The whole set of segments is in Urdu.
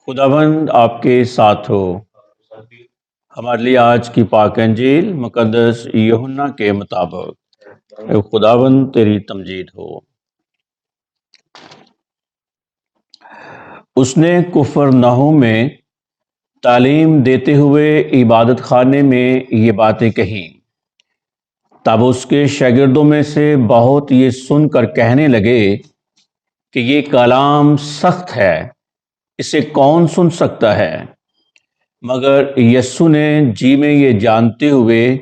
خداوند آپ کے ساتھ ہو۔ ہمارے لیے آج کی پاک انجیل مقدس یوحنا کے مطابق اے خداوند تیری تمجید ہو۔ اس نے کفرنہوم میں تعلیم دیتے ہوئے عبادت خانے میں یہ باتیں کہیں۔ تب اس کے شاگردوں میں سے بہت یہ سن کر کہنے لگے کہ یہ کلام سخت ہے، اسے کون سن سکتا ہے؟ مگر یسوع نے جی میں یہ جانتے ہوئے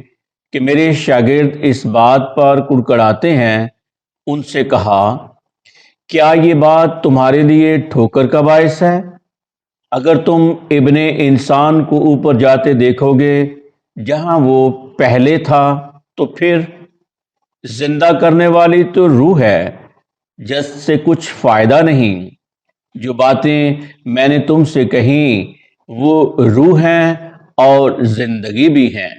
کہ میرے شاگرد اس بات پر کڑکڑاتے ہیں، ان سے کہا، کیا یہ بات تمہارے لیے ٹھوکر کا باعث ہے؟ اگر تم ابن انسان کو اوپر جاتے دیکھو گے جہاں وہ پہلے تھا، تو پھر زندہ کرنے والی تو روح ہے، جس سے کچھ فائدہ نہیں۔ جو باتیں میں نے تم سے کہیں وہ روح ہیں اور زندگی بھی ہیں،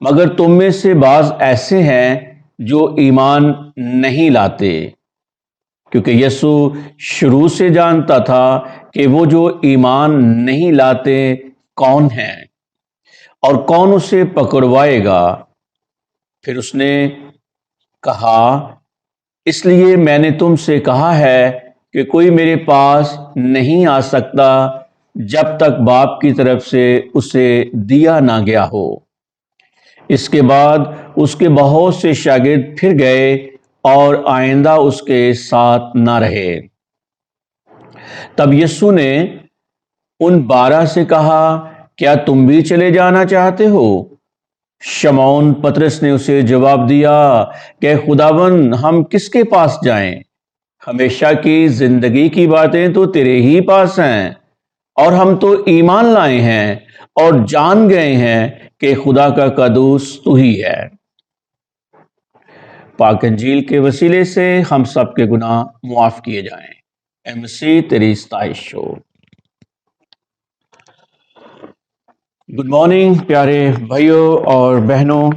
مگر تم میں سے بعض ایسے ہیں جو ایمان نہیں لاتے۔ کیونکہ یسوع شروع سے جانتا تھا کہ وہ جو ایمان نہیں لاتے کون ہیں اور کون اسے پکڑوائے گا۔ پھر اس نے کہا، اس لیے میں نے تم سے کہا ہے کہ کوئی میرے پاس نہیں آ سکتا جب تک باپ کی طرف سے اسے دیا نہ گیا ہو۔ اس کے بعد اس کے بہت سے شاگرد پھر گئے اور آئندہ اس کے ساتھ نہ رہے۔ تب یسوع نے ان 12 سے کہا، کیا تم بھی چلے جانا چاہتے ہو؟ شمعون پطرس نے اسے جواب دیا کہ خداوند، ہم کس کے پاس جائیں؟ ہمیشہ کی زندگی کی باتیں تو تیرے ہی پاس ہیں، اور ہم تو ایمان لائے ہیں اور جان گئے ہیں کہ خدا کا قدوس تو ہی ہے۔ پاک انجیل کے وسیلے سے ہم سب کے گناہ معاف کیے جائیں۔ اے مسیح تیری ستائش ہو۔ گڈ مارننگ پیارے بھائیوں اور بہنوں۔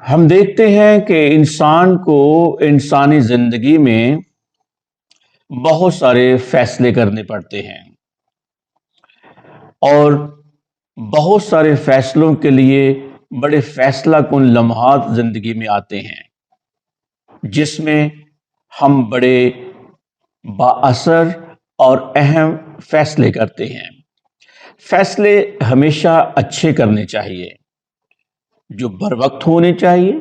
ہم دیکھتے ہیں کہ انسان کو انسانی زندگی میں بہت سارے فیصلے کرنے پڑتے ہیں، اور بہت سارے فیصلوں کے لیے بڑے فیصلہ کن لمحات زندگی میں آتے ہیں، جس میں ہم بڑے با اثر اور اہم فیصلے کرتے ہیں۔ فیصلے ہمیشہ اچھے کرنے چاہیے، جو بر وقت ہونے چاہیے،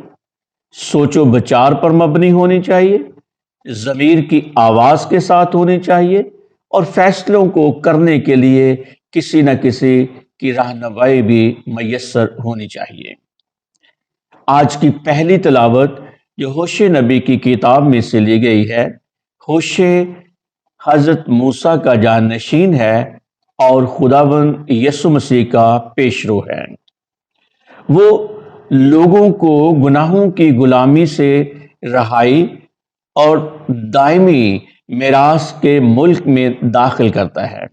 سوچ و بچار پر مبنی ہونی چاہیے، ضمیر کی آواز کے ساتھ ہونی چاہیے، اور فیصلوں کو کرنے کے لیے کسی نہ کسی کی رہنمائی بھی میسر ہونی چاہیے۔ آج کی پہلی تلاوت جو ہوشے نبی کی کتاب میں سے لی گئی ہے، ہوشے حضرت موسیٰ کا جانشین ہے اور خداوند یسوع مسیح کا پیشرو ہے۔ وہ لوگوں کو گناہوں کی غلامی سے رہائی اور دائمی میراث کے ملک میں داخل کرتا ہے۔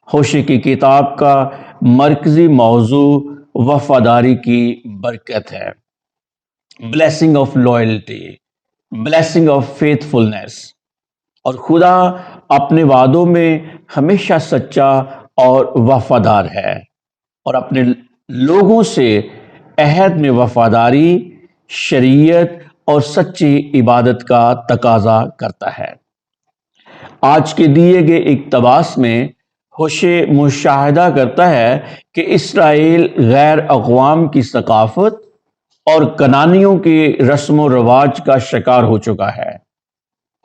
ہوشے کی کتاب کا مرکزی موضوع وفاداری کی برکت ہے، blessing of loyalty, blessing of faithfulness. اور خدا اپنے وعدوں میں ہمیشہ سچا اور وفادار ہے، اور اپنے لوگوں سے عہد میں وفاداری، شریعت اور سچی عبادت کا تقاضا کرتا ہے۔ آج کے دیے گئے اقتباس میں ہوشے مشاہدہ کرتا ہے کہ اسرائیل غیر اقوام کی ثقافت اور کنانیوں کی رسم و رواج کا شکار ہو چکا ہے۔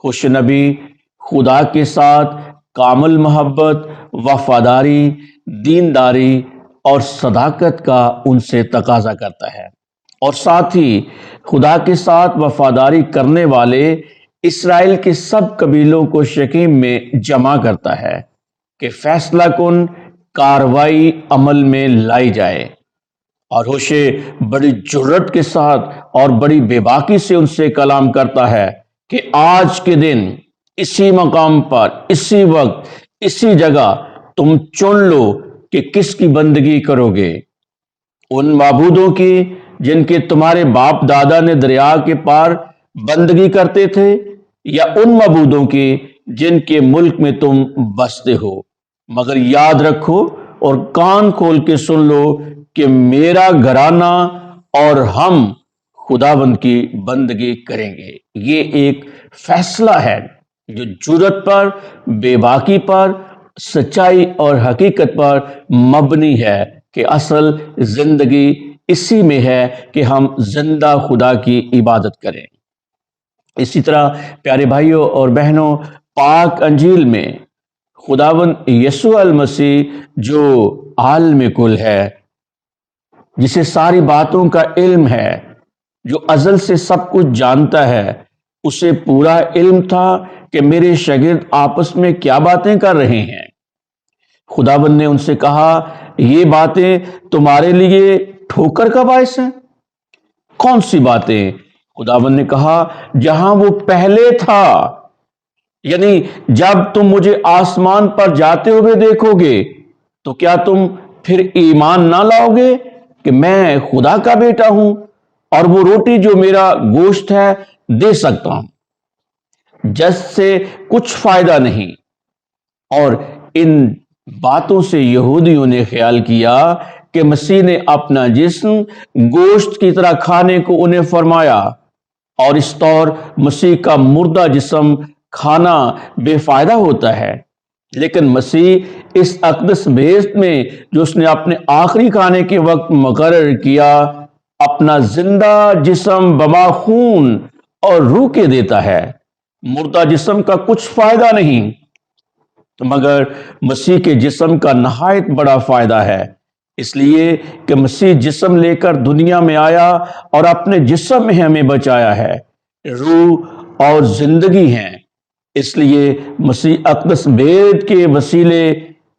ہوشے نبی خدا کے ساتھ کامل محبت، وفاداری، دینداری اور صداقت کا ان سے تقاضا کرتا ہے، اور ساتھ ہی خدا کے ساتھ وفاداری کرنے والے اسرائیل کے سب قبیلوں کو شکیم میں جمع کرتا ہے کہ فیصلہ کن کاروائی عمل میں لائی جائے۔ اور ہوشے بڑی جرات کے ساتھ اور بڑی بے باکی سے ان سے کلام کرتا ہے کہ آج کے دن اسی مقام پر، اسی وقت، اسی جگہ تم چن لو کہ کس کی بندگی کرو گے، ان معبودوں کی جن کے تمہارے باپ دادا نے دریا کے پار بندگی کرتے تھے، یا ان معبودوں کی جن کے ملک میں تم بستے ہو، مگر یاد رکھو اور کان کھول کے سن لو کہ میرا گھرانہ اور ہم خداوند کی بندگی کریں گے۔ یہ ایک فیصلہ ہے جو جرات پر، بے باکی پر، سچائی اور حقیقت پر مبنی ہے کہ اصل زندگی اسی میں ہے کہ ہم زندہ خدا کی عبادت کریں۔ اسی طرح پیارے بھائیوں اور بہنوں، پاک انجیل میں خداوند یسوع المسیح جو عالم کل ہے، جسے ساری باتوں کا علم ہے، جو ازل سے سب کچھ جانتا ہے، اسے پورا علم تھا کہ میرے شاگرد آپس میں کیا باتیں کر رہے ہیں۔ خداوند نے ان سے کہا، یہ باتیں تمہارے لیے ٹھوکر کا باعث ہیں۔ کون سی باتیں؟ خداوند نے کہا، جہاں وہ پہلے تھا، یعنی جب تم مجھے آسمان پر جاتے ہوئے دیکھو گے تو کیا تم پھر ایمان نہ لاؤ گے کہ میں خدا کا بیٹا ہوں اور وہ روٹی جو میرا گوشت ہے دے سکتا ہوں، جس سے کچھ فائدہ نہیں۔ اور ان باتوں سے یہودیوں نے خیال کیا کہ مسیح نے اپنا جسم گوشت کی طرح کھانے کو انہیں فرمایا، اور اس طور مسیح کا مردہ جسم کھانا بے فائدہ ہوتا ہے۔ لیکن مسیح اس اقدس بہشت میں جو اس نے اپنے آخری کھانے کے وقت مقرر کیا، اپنا زندہ جسم بما خون اور روح کے دیتا ہے۔ مردہ جسم کا کچھ فائدہ نہیں، مگر مسیح کے جسم کا نہایت بڑا فائدہ ہے، اس لیے کہ مسیح جسم لے کر دنیا میں آیا اور اپنے جسم میں ہمیں بچایا ہے۔ روح اور زندگی ہیں، اس لیے مسیح اقدس بھید کے وسیلے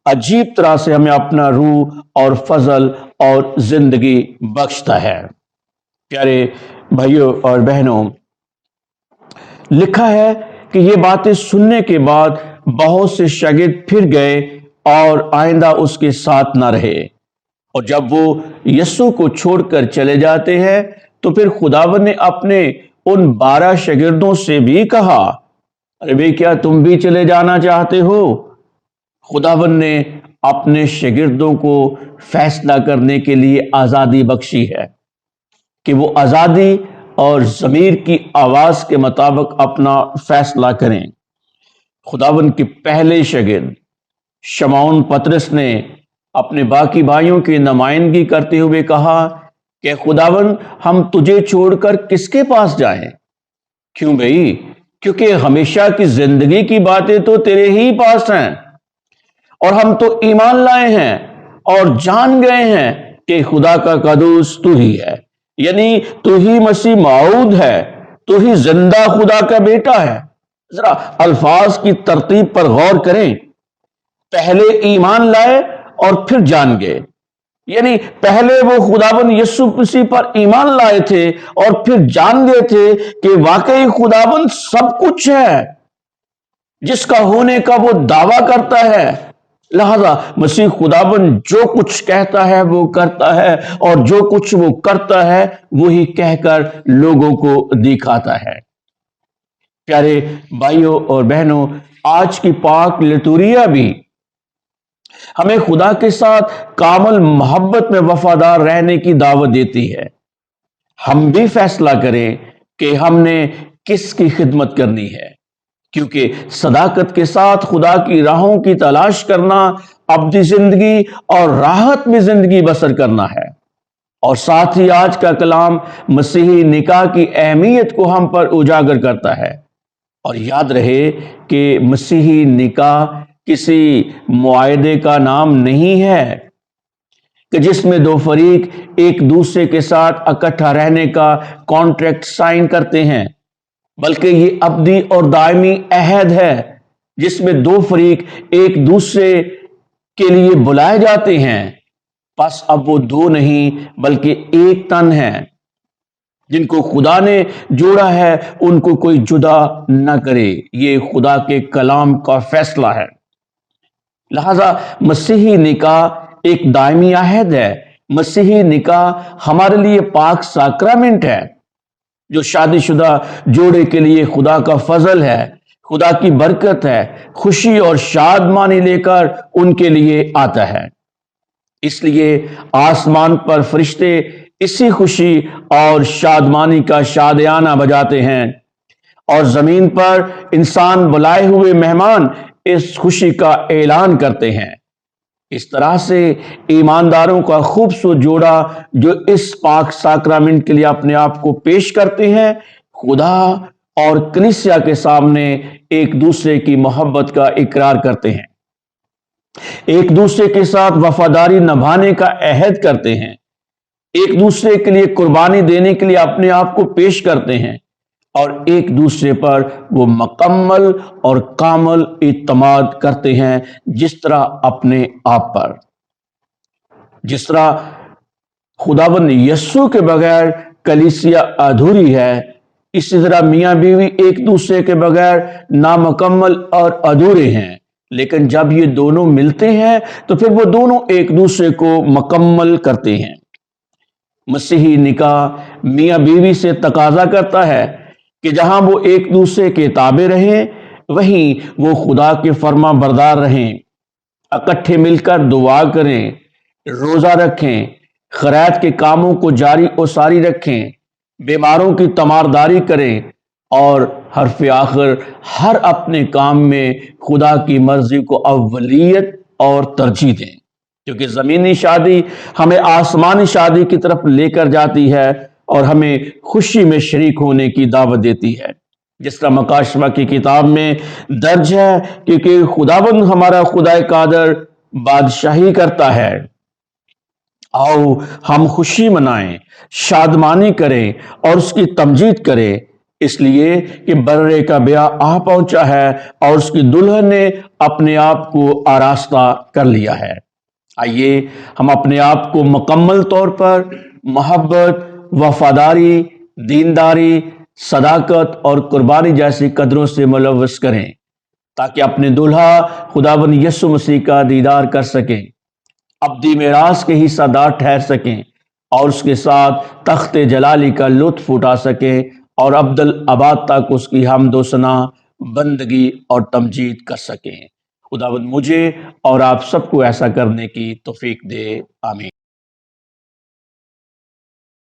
عجیب طرح سے ہمیں اپنا روح اور فضل اور زندگی بخشتا ہے۔ پیارے بھائیوں اور بہنوں، لکھا ہے کہ یہ باتیں سننے کے بعد بہت سے شاگرد پھر گئے اور آئندہ اس کے ساتھ نہ رہے، اور جب وہ یسوع کو چھوڑ کر چلے جاتے ہیں تو پھر خداوند نے اپنے ان 12 شاگردوں سے بھی کہا، ارے بھئی کیا تم بھی چلے جانا چاہتے ہو؟ خداوند نے اپنے شاگردوں کو فیصلہ کرنے کے لیے آزادی بخشی ہے کہ وہ آزادی اور ضمیر کی آواز کے مطابق اپنا فیصلہ کریں۔ خداوند کے پہلے شاگرد شمعون پطرس نے اپنے باقی بھائیوں کی نمائندگی کرتے ہوئے کہا کہ خداوند، ہم تجھے چھوڑ کر کس کے پاس جائیں؟ کیوں بھئی؟ کیونکہ ہمیشہ کی زندگی کی باتیں تو تیرے ہی پاس ہیں، اور ہم تو ایمان لائے ہیں اور جان گئے ہیں کہ خدا کا قدوس تو ہی ہے، یعنی تو ہی مسیح موعود ہے، تو ہی زندہ خدا کا بیٹا ہے۔ ذرا الفاظ کی ترتیب پر غور کریں، پہلے ایمان لائے اور پھر جان گئے، یعنی پہلے وہ خداوند یسوع مسیح پر ایمان لائے تھے اور پھر جان گئے تھے کہ واقعی خداوند سب کچھ ہے، جس کا ہونے کا وہ دعویٰ کرتا ہے۔ لہذا مسیح خداوند جو کچھ کہتا ہے وہ کرتا ہے، اور جو کچھ وہ کرتا ہے وہی کہہ کر لوگوں کو دکھاتا ہے۔ پیارے بھائیوں اور بہنوں، آج کی پاک لتوریا بھی ہمیں خدا کے ساتھ کامل محبت میں وفادار رہنے کی دعوت دیتی ہے۔ ہم بھی فیصلہ کریں کہ ہم نے کس کی خدمت کرنی ہے، کیونکہ صداقت کے ساتھ خدا کی راہوں کی تلاش کرنا ابدی زندگی اور راحت میں زندگی بسر کرنا ہے۔ اور ساتھ ہی آج کا کلام مسیحی نکاح کی اہمیت کو ہم پر اجاگر کرتا ہے۔ اور یاد رہے کہ مسیحی نکاح کسی معاہدے کا نام نہیں ہے کہ جس میں دو فریق ایک دوسرے کے ساتھ اکٹھا رہنے کا کانٹریکٹ سائن کرتے ہیں، بلکہ یہ ابدی اور دائمی عہد ہے جس میں دو فریق ایک دوسرے کے لیے بلائے جاتے ہیں۔ پس اب وہ دو نہیں بلکہ ایک تن ہے۔ جن کو خدا نے جوڑا ہے ان کو کوئی جدا نہ کرے، یہ خدا کے کلام کا فیصلہ ہے۔ لہذا مسیحی نکاح ایک دائمی عہد ہے۔ مسیحی نکاح ہمارے لیے پاک ساکرامنٹ ہے جو شادی شدہ جوڑے کے لیے خدا کا فضل ہے۔ خدا کی برکت ہے، خوشی اور شادمانی لے کر ان کے لیے آتا ہے۔ اس لیے آسمان پر فرشتے اسی خوشی اور شادمانی کا شادیانہ بجاتے ہیں، اور زمین پر انسان بلائے ہوئے مہمان اس خوشی کا اعلان کرتے ہیں۔ اس طرح سے ایمانداروں کا خوبصورت جوڑا جو اس پاک ساکرامنٹ کے لیے اپنے آپ کو پیش کرتے ہیں، خدا اور کلیسیا کے سامنے ایک دوسرے کی محبت کا اقرار کرتے ہیں، ایک دوسرے کے ساتھ وفاداری نبھانے کا عہد کرتے ہیں، ایک دوسرے کے لیے قربانی دینے کے لیے اپنے آپ کو پیش کرتے ہیں، اور ایک دوسرے پر وہ مکمل اور کامل اعتماد کرتے ہیں، جس طرح اپنے آپ پر۔ جس طرح خداوند یسوع کے بغیر کلیسیا ادھوری ہے، اسی طرح میاں بیوی ایک دوسرے کے بغیر نامکمل اور ادھورے ہیں، لیکن جب یہ دونوں ملتے ہیں تو پھر وہ دونوں ایک دوسرے کو مکمل کرتے ہیں۔ مسیحی نکاح میاں بیوی سے تقاضا کرتا ہے کہ جہاں وہ ایک دوسرے کے تابع رہیں، وہیں وہ خدا کے فرما بردار رہیں، اکٹھے مل کر دعا کریں، روزہ رکھیں، خیرات کے کاموں کو جاری و ساری رکھیں، بیماروں کی تیمارداری کریں، اور حرف آخر ہر اپنے کام میں خدا کی مرضی کو اولیت اور ترجیح دیں، کیونکہ زمینی شادی ہمیں آسمانی شادی کی طرف لے کر جاتی ہے اور ہمیں خوشی میں شریک ہونے کی دعوت دیتی ہے۔ جس طرح مکاشفہ کی کتاب میں درج ہے، کیونکہ خداوند ہمارا خدا قادر بادشاہی کرتا ہے، آؤ ہم خوشی منائیں، شادمانی کریں اور اس کی تمجید کریں، اس لیے کہ برے کا بیاہ آ پہنچا ہے اور اس کی دلہن نے اپنے آپ کو آراستہ کر لیا ہے۔ آئیے ہم اپنے آپ کو مکمل طور پر محبت، وفاداری، دینداری، صداقت اور قربانی جیسی قدروں سے ملوث کریں، تاکہ اپنے دلہا خداوند یسوع مسیح کا دیدار کر سکیں، ابدی میراث کے حصہ دار ٹھہر سکیں، اور اس کے ساتھ تخت جلالی کا لطف اٹھا سکیں، اور ابدالآباد تک اس کی حمد و ثنا، بندگی اور تمجید کر سکیں۔ خداوند مجھے اور آپ سب کو ایسا کرنے کی توفیق دے، آمین۔